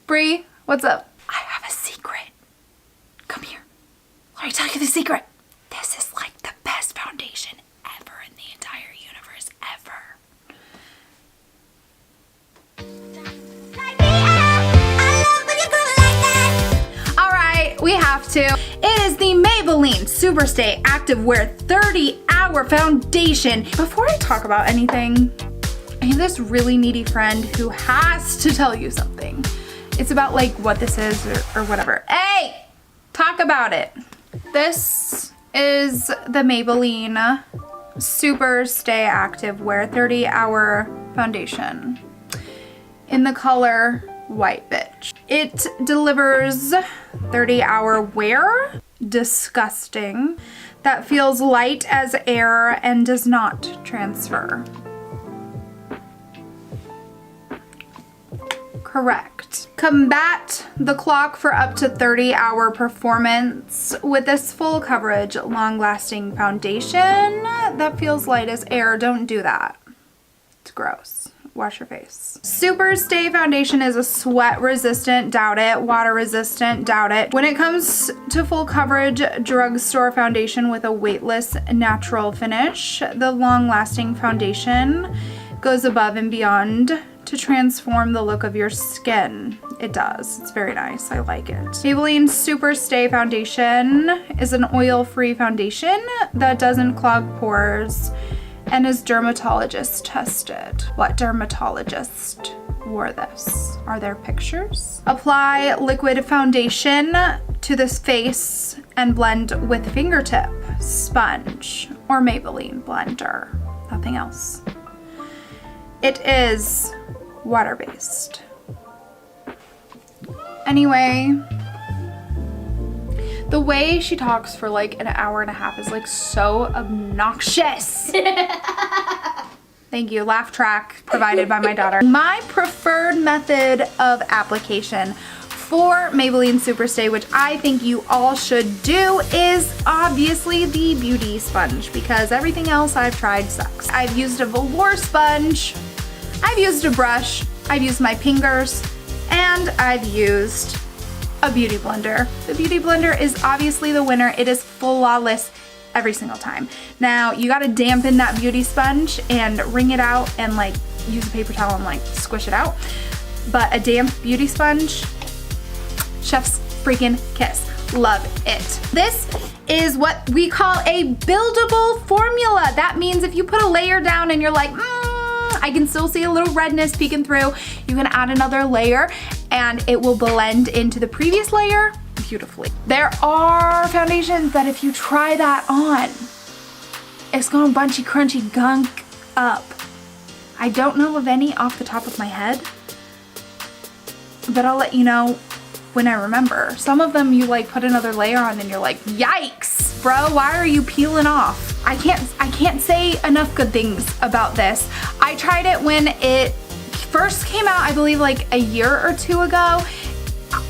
Bree, what's up? I have a secret. Come here. Let me tell you the secret. This is like the best foundation ever in the entire universe, ever. Alright, we have to. It is the Maybelline SuperStay Activewear 30-Hour Foundation. Before I talk about anything, I have this really needy friend who has to tell you something. It's about like what this is or whatever. Hey! Talk about it. This is the Maybelline SuperStay Activewear 30-Hour Foundation in the color White Bitch. It delivers 30-hour wear, disgusting, that feels light as air and does not transfer. Correct. Combat the clock for up to 30-hour performance with this full coverage, long-lasting foundation that feels light as air. Don't do that. It's gross. Wash your face. SuperStay foundation is a sweat resistant, doubt it. Water resistant, doubt it. When it comes to full coverage drugstore foundation with a weightless natural finish, the long-lasting foundation goes above and beyond to transform the look of your skin. It does. It's very nice. I like it. Maybelline SuperStay foundation is an oil-free foundation that doesn't clog pores and is dermatologist tested. What dermatologist wore this? Are there pictures? Apply liquid foundation to this face and blend with fingertip, sponge, or Maybelline blender. Nothing else. It is water-based. Anyway, the way she talks for like an hour and a half is like so obnoxious. Thank you. Laugh track provided by my daughter. My preferred method of application for Maybelline SuperStay, which I think you all should do, is obviously the beauty sponge, because everything else I've tried sucks. I've used a velour sponge, I've used a brush, I've used my fingers, and I've used a beauty blender. The beauty blender is obviously the winner. It is flawless every single time. Now you gotta dampen that beauty sponge and wring it out and like use a paper towel and like squish it out. But a damp beauty sponge, chef's freaking kiss. Love it. This is what we call a buildable formula. That means if you put a layer down and you're like, I can still see a little redness peeking through, you can add another layer and it will blend into the previous layer beautifully. There are foundations that if you try that on, it's gonna bunchy crunchy gunk up. I don't know of any off the top of my head, but I'll let you know when I remember. Some of them you like put another layer on and you're like, yikes, bro, why are you peeling off? I can't say enough good things about this. I tried it when it first came out, I believe like a year or two ago.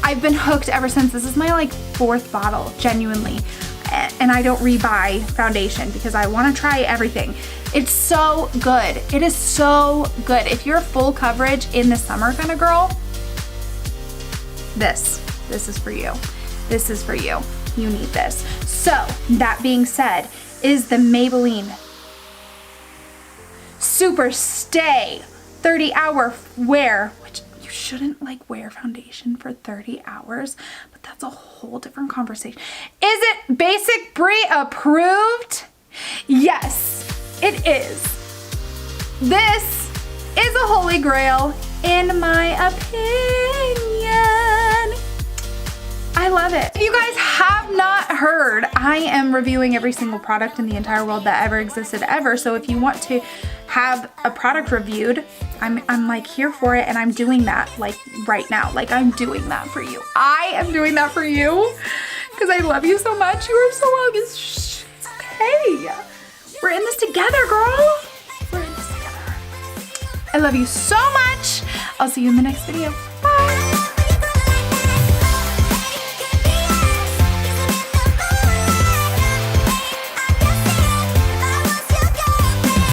I've been hooked ever since. This is my like 4th bottle, genuinely. And I don't rebuy foundation because I want to try everything. It's so good. It is so good. If you're full coverage in the summer kind of girl, this is for you. This is for you. You need this. So that being said, is the Maybelline SuperStay 30-hour wear, which you shouldn't like wear foundation for 30 hours, but that's a whole different conversation. Is it Basic Bree approved? Yes, it is. This is a holy grail in my opinion. I love it. If you guys have not heard, I am reviewing every single product in the entire world that ever existed ever. So if you want to have a product reviewed, I'm like here for it, and I'm doing that like right now. Like I'm doing that for you. I am doing that for you because I love you so much. You are so obvious. Shh, it's okay. We're in this together, girl. We're in this together. I love you so much. I'll see you in the next video.